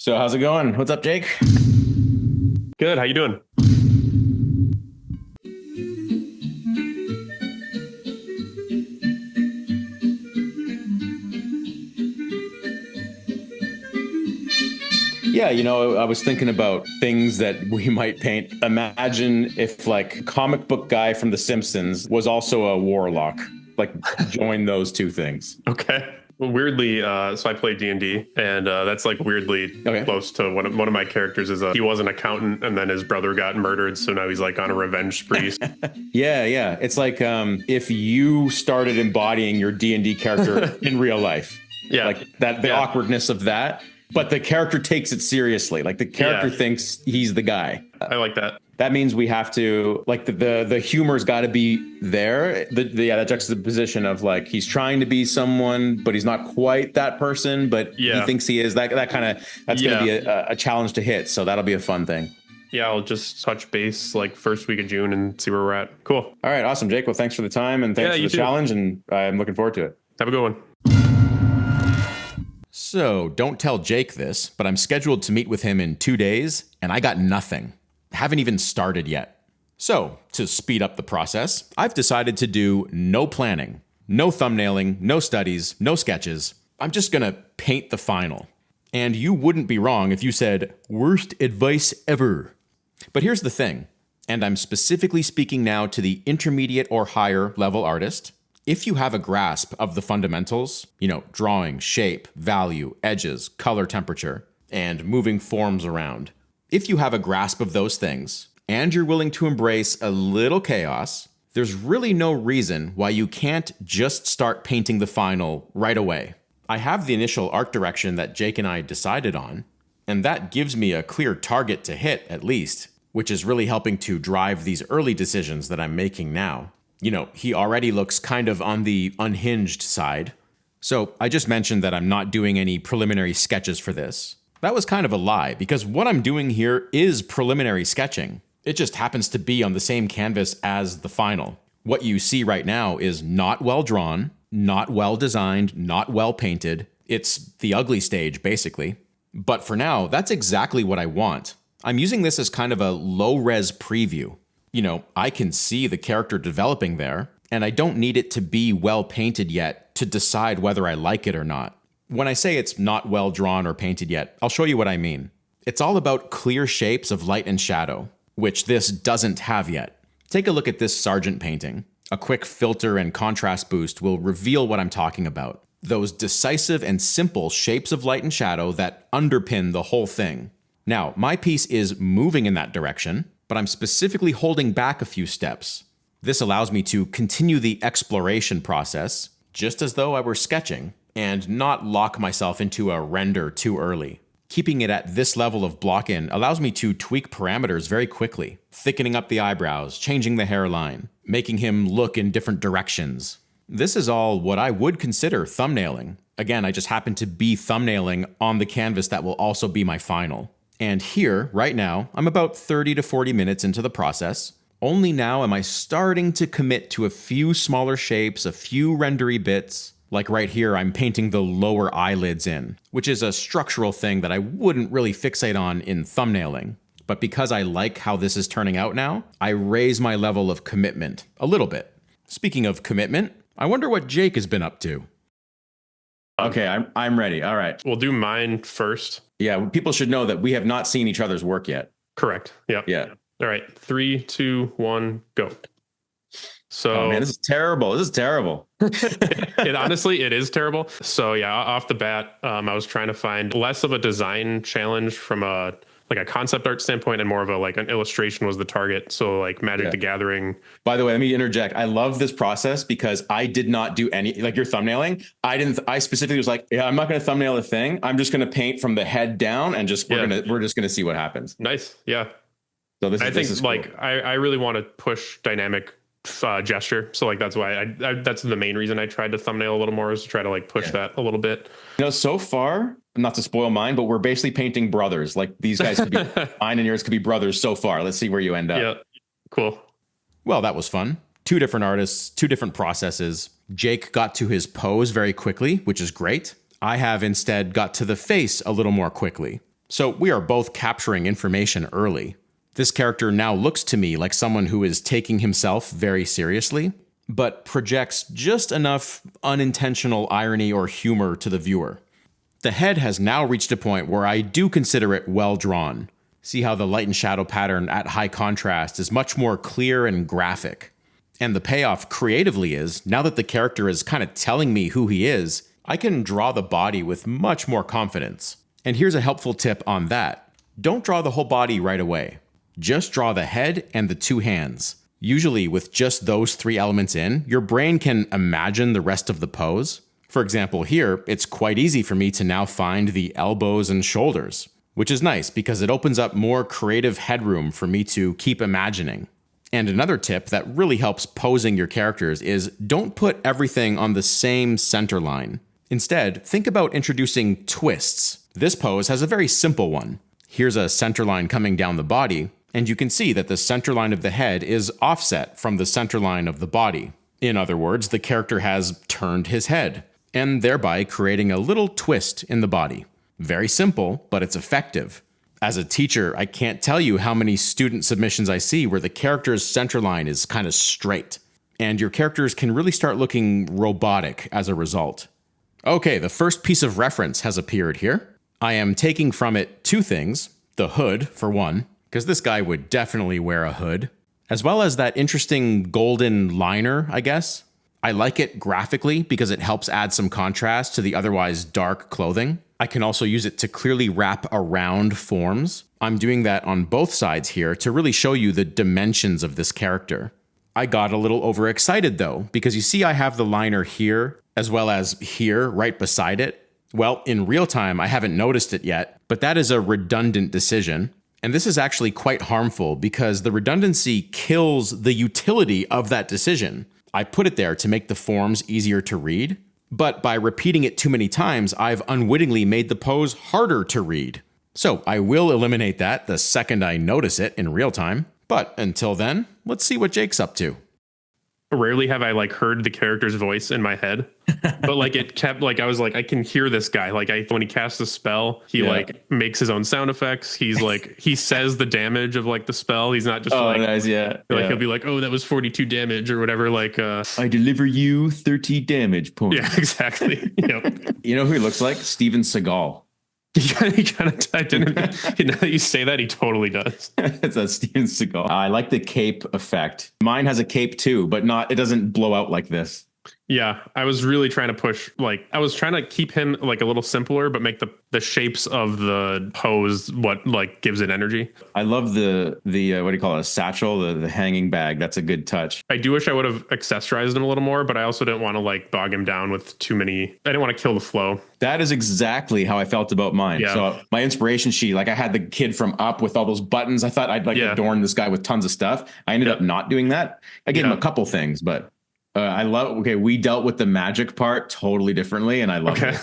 So how's it going? What's up, Jake? Good. How you doing? Yeah, I was thinking about things that we might paint. Imagine if like comic book guy from The Simpsons was also a warlock. Like join those two things. Okay. Well, weirdly, so I play D&D, and that's like weirdly Okay. close to one of my characters is he was an accountant, and then his brother got murdered, so now he's like on a revenge spree. Yeah. It's like if you started embodying your D&D character in real life. Yeah. Like that, the awkwardness of that. But the character takes it seriously. Like the character thinks he's the guy. I like that. That means we have to like the humor's got to be there. That juxtaposition of like he's trying to be someone, but he's not quite that person, but he thinks he is. That's going to be a challenge to hit. So that'll be a fun thing. Yeah, I'll just touch base like first week of June and see where we're at. Cool. All right, awesome, Jake. Well, thanks for the time and thanks for the challenge, and I'm looking forward to it. Have a good one. So, don't tell Jake this, but I'm scheduled to meet with him in 2 days, and I got nothing. Haven't even started yet. So, to speed up the process, I've decided to do no planning, no thumbnailing, no studies, no sketches. I'm just gonna paint the final. And you wouldn't be wrong if you said, worst advice ever. But here's the thing, and I'm specifically speaking now to the intermediate or higher level artist. If you have a grasp of the fundamentals, drawing, shape, value, edges, color, temperature, and moving forms around, if you have a grasp of those things, and you're willing to embrace a little chaos, there's really no reason why you can't just start painting the final right away. I have the initial art direction that Jake and I decided on, and that gives me a clear target to hit at least, which is really helping to drive these early decisions that I'm making now. He already looks kind of on the unhinged side. So I just mentioned that I'm not doing any preliminary sketches for this. That was kind of a lie, because what I'm doing here is preliminary sketching. It just happens to be on the same canvas as the final. What you see right now is not well drawn, not well designed, not well painted. It's the ugly stage, basically. But for now, that's exactly what I want. I'm using this as kind of a low-res preview. I can see the character developing there, and I don't need it to be well painted yet to decide whether I like it or not. When I say it's not well drawn or painted yet, I'll show you what I mean. It's all about clear shapes of light and shadow, which this doesn't have yet. Take a look at this Sargent painting. A quick filter and contrast boost will reveal what I'm talking about. Those decisive and simple shapes of light and shadow that underpin the whole thing. Now, my piece is moving in that direction, but I'm specifically holding back a few steps. This allows me to continue the exploration process, just as though I were sketching, and not lock myself into a render too early. Keeping it at this level of block-in allows me to tweak parameters very quickly, thickening up the eyebrows, changing the hairline, making him look in different directions. This is all what I would consider thumbnailing. Again, I just happen to be thumbnailing on the canvas that will also be my final. And here, right now, I'm about 30 to 40 minutes into the process. Only now am I starting to commit to a few smaller shapes, a few rendery bits. Like right here, I'm painting the lower eyelids in, which is a structural thing that I wouldn't really fixate on in thumbnailing. But because I like how this is turning out now, I raise my level of commitment a little bit. Speaking of commitment, I wonder what Jake has been up to. Okay, I'm ready. All right. We'll do mine first. Yeah, people should know that we have not seen each other's work yet. Correct. Yeah. Yeah. All right. 3, 2, 1, go. So, oh man, this is terrible. it honestly, it is terrible. So yeah, off the bat, I was trying to find less of a design challenge from a concept art standpoint and more of an illustration was the target. So like Magic the Gathering. By the way, let me interject. I love this process because I did not do any, like your thumbnailing. I specifically was like, I'm not going to thumbnail a thing. I'm just going to paint from the head down and we're just going to see what happens. Nice. Yeah. So this is cool. Like, I really want to push dynamic gesture. So like, that's why that's the main reason I tried to thumbnail a little more, is to try to like push that a little bit. So far, not to spoil mine, but we're basically painting brothers. Like these guys could be mine and yours could be brothers so far. Let's see where you end up. Yeah. Cool. Well, that was fun. 2 different artists, 2 different processes. Jake got to his pose very quickly, which is great. I have instead got to the face a little more quickly. So we are both capturing information early. This character now looks to me like someone who is taking himself very seriously, but projects just enough unintentional irony or humor to the viewer. The head has now reached a point where I do consider it well drawn. See how the light and shadow pattern at high contrast is much more clear and graphic. And the payoff creatively is, now that the character is kind of telling me who he is, I can draw the body with much more confidence. And here's a helpful tip on that. Don't draw the whole body right away. Just draw the head and the two hands. Usually with just those three elements in, your brain can imagine the rest of the pose. For example, here, it's quite easy for me to now find the elbows and shoulders, which is nice because it opens up more creative headroom for me to keep imagining. And another tip that really helps posing your characters is don't put everything on the same center line. Instead, think about introducing twists. This pose has a very simple one. Here's a center line coming down the body, and you can see that the center line of the head is offset from the center line of the body. In other words, the character has turned his head, and thereby creating a little twist in the body. Very simple, but it's effective. As a teacher, I can't tell you how many student submissions I see where the character's center line is kind of straight, and your characters can really start looking robotic as a result. Okay, the first piece of reference has appeared here. I am taking from it two things, the hood, for one, because this guy would definitely wear a hood, as well as that interesting golden liner, I guess. I like it graphically because it helps add some contrast to the otherwise dark clothing. I can also use it to clearly wrap around forms. I'm doing that on both sides here to really show you the dimensions of this character. I got a little overexcited though, because you see I have the liner here, as well as here, right beside it. Well, in real time, I haven't noticed it yet, but that is a redundant decision. And this is actually quite harmful because the redundancy kills the utility of that decision. I put it there to make the forms easier to read, but by repeating it too many times, I've unwittingly made the pose harder to read. So I will eliminate that the second I notice it in real time. But until then, let's see what Jake's up to. Rarely have I heard the character's voice in my head, but it kept I was I can hear this guy. When he casts a spell, he makes his own sound effects. He's he says the damage of the spell. He's not just nice, he'll be oh, that was 42 damage or whatever. I deliver you 30 damage points. Yeah, exactly. Yep. You know who he looks like? Steven Seagal. He kind of typed in. Now that you say that, he totally does. It's a Steven Seagal. I like the cape effect. Mine has a cape too, but it doesn't blow out like this. Yeah, I was really trying to push, I was trying to keep him a little simpler, but make the shapes of the pose what gives it energy. I love the what do you call it, a satchel, the hanging bag. That's a good touch. I do wish I would have accessorized him a little more, but I also didn't want to bog him down with too many. I didn't want to kill the flow. That is exactly how I felt about mine. Yeah. So my inspiration sheet, I had the kid from Up with all those buttons. I thought I'd adorn this guy with tons of stuff. I ended up not doing that. I gave him a couple things, but we dealt with the magic part totally differently, and I love it.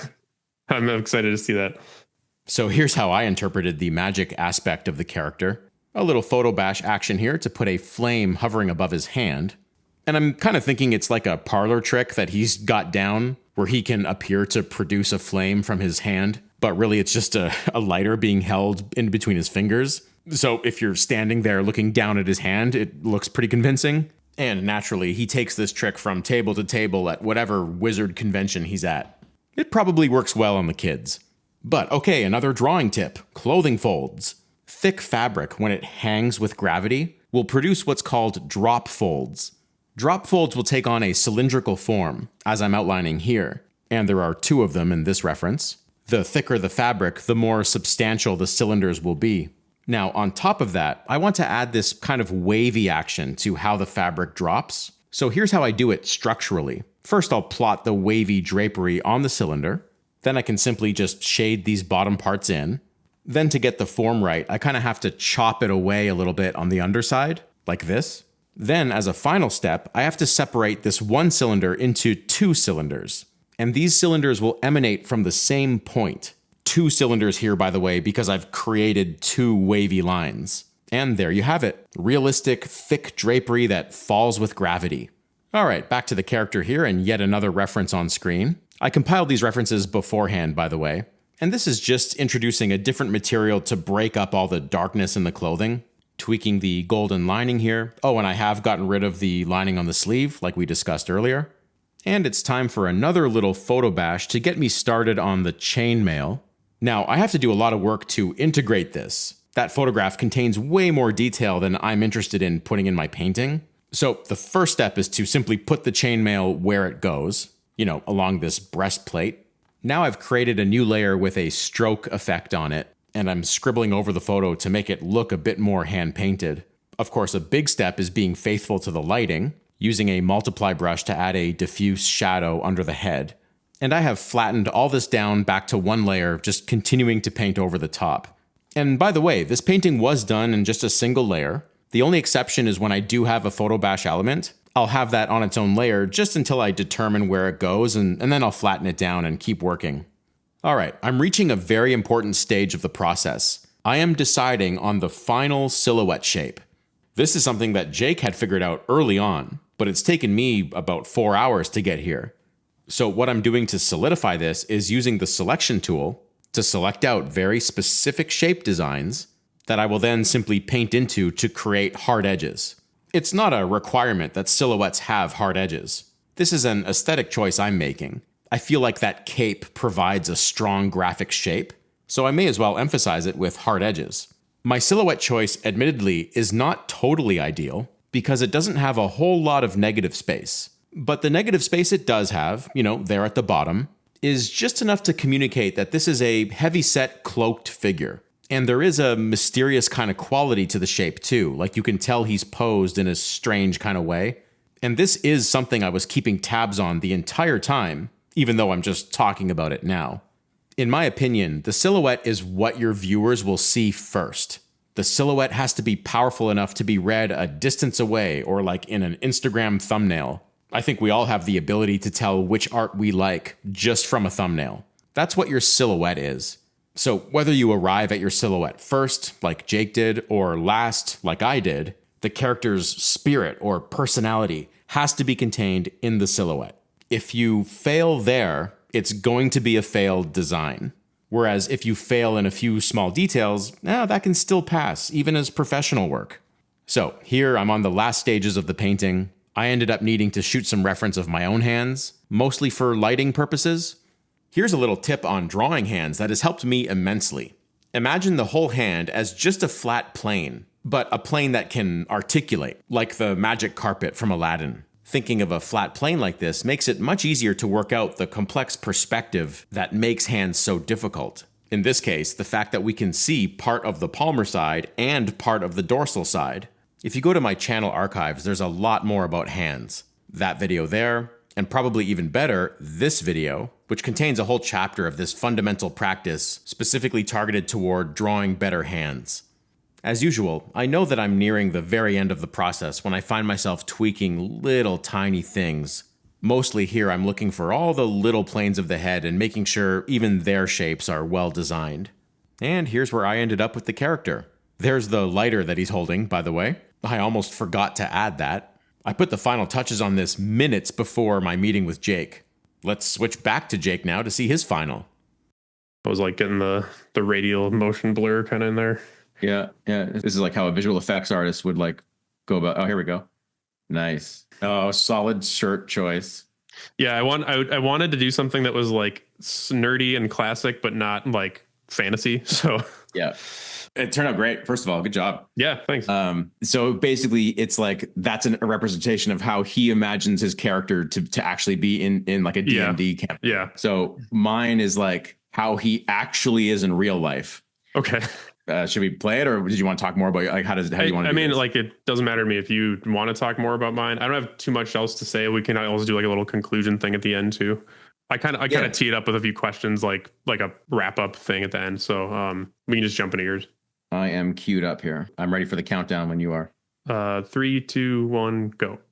I'm excited to see that. So here's how I interpreted the magic aspect of the character. A little photo bash action here to put a flame hovering above his hand. And I'm kind of thinking it's like a parlor trick that he's got down where he can appear to produce a flame from his hand, but really it's just a lighter being held in between his fingers. So if you're standing there looking down at his hand, it looks pretty convincing. And naturally, he takes this trick from table to table at whatever wizard convention he's at. It probably works well on the kids. But okay, another drawing tip, clothing folds. Thick fabric, when it hangs with gravity, will produce what's called drop folds. Drop folds will take on a cylindrical form, as I'm outlining here, and there are two of them in this reference. The thicker the fabric, the more substantial the cylinders will be. Now, on top of that, I want to add this kind of wavy action to how the fabric drops. So here's how I do it structurally. First, I'll plot the wavy drapery on the cylinder. Then I can simply just shade these bottom parts in. Then to get the form right, I kind of have to chop it away a little bit on the underside, like this. Then, as a final step, I have to separate this one cylinder into two cylinders. And these cylinders will emanate from the same point. Two cylinders here, by the way, because I've created two wavy lines. And there you have it. Realistic, thick drapery that falls with gravity. All right, back to the character here and yet another reference on screen. I compiled these references beforehand, by the way. And this is just introducing a different material to break up all the darkness in the clothing, tweaking the golden lining here. Oh, and I have gotten rid of the lining on the sleeve, like we discussed earlier. And it's time for another little photo bash to get me started on the chainmail. Now, I have to do a lot of work to integrate this. That photograph contains way more detail than I'm interested in putting in my painting. So the first step is to simply put the chainmail where it goes, along this breastplate. Now I've created a new layer with a stroke effect on it, and I'm scribbling over the photo to make it look a bit more hand-painted. Of course, a big step is being faithful to the lighting, using a multiply brush to add a diffuse shadow under the head. And I have flattened all this down back to one layer, just continuing to paint over the top. And by the way, this painting was done in just a single layer. The only exception is when I do have a photo bash element, I'll have that on its own layer just until I determine where it goes, and then I'll flatten it down and keep working. All right, I'm reaching a very important stage of the process. I am deciding on the final silhouette shape. This is something that Jake had figured out early on, but it's taken me about 4 hours to get here. So what I'm doing to solidify this is using the selection tool to select out very specific shape designs that I will then simply paint into to create hard edges. It's not a requirement that silhouettes have hard edges. This is an aesthetic choice I'm making. I feel like that cape provides a strong graphic shape, so I may as well emphasize it with hard edges. My silhouette choice, admittedly, is not totally ideal because it doesn't have a whole lot of negative space. But the negative space it does have, there at the bottom, is just enough to communicate that this is a heavy-set, cloaked figure. And there is a mysterious kind of quality to the shape too, like you can tell he's posed in a strange kind of way. And this is something I was keeping tabs on the entire time, even though I'm just talking about it now. In my opinion, the silhouette is what your viewers will see first. The silhouette has to be powerful enough to be read a distance away or like in an Instagram thumbnail. I think we all have the ability to tell which art we like just from a thumbnail. That's what your silhouette is. So whether you arrive at your silhouette first, like Jake did, or last, like I did, the character's spirit or personality has to be contained in the silhouette. If you fail there, it's going to be a failed design. Whereas if you fail in a few small details, that can still pass, even as professional work. So here I'm on the last stages of the painting. I ended up needing to shoot some reference of my own hands, mostly for lighting purposes. Here's a little tip on drawing hands that has helped me immensely. Imagine the whole hand as just a flat plane, but a plane that can articulate, like the magic carpet from Aladdin. Thinking of a flat plane like this makes it much easier to work out the complex perspective that makes hands so difficult. In this case, the fact that we can see part of the palmar side and part of the dorsal side. If you go to my channel archives, there's a lot more about hands. That video there, and probably even better, this video, which contains a whole chapter of this fundamental practice specifically targeted toward drawing better hands. As usual, I know that I'm nearing the very end of the process when I find myself tweaking little tiny things. Mostly here I'm looking for all the little planes of the head and making sure even their shapes are well designed. And here's where I ended up with the character. There's the lighter that he's holding, by the way. I almost forgot to add that. I put the final touches on this minutes before my meeting with Jake. Let's switch back to Jake now to see his final. I was like getting the radial motion blur kind of in there. Yeah. This is like how a visual effects artist would like go about. Oh, here we go. Nice. Oh, solid shirt choice. Yeah, I wanted to do something that was like nerdy and classic, but not like fantasy. So yeah. It turned out great. First of all, good job. Yeah, thanks. So basically, it's like that's a representation of how he imagines his character to actually be in like a D&D camp. Yeah. So mine is like how he actually is in real life. Okay. Should we play it, or did you want to talk more about like how do you want to? I mean, like it doesn't matter to me if you want to talk more about mine. I don't have too much else to say. We can also do like a little conclusion thing at the end too. I kind of tee it up with a few questions, like a wrap up thing at the end. So we can just jump into yours. I am queued up here. I'm ready for the countdown when you are. 3, 2, 1, go.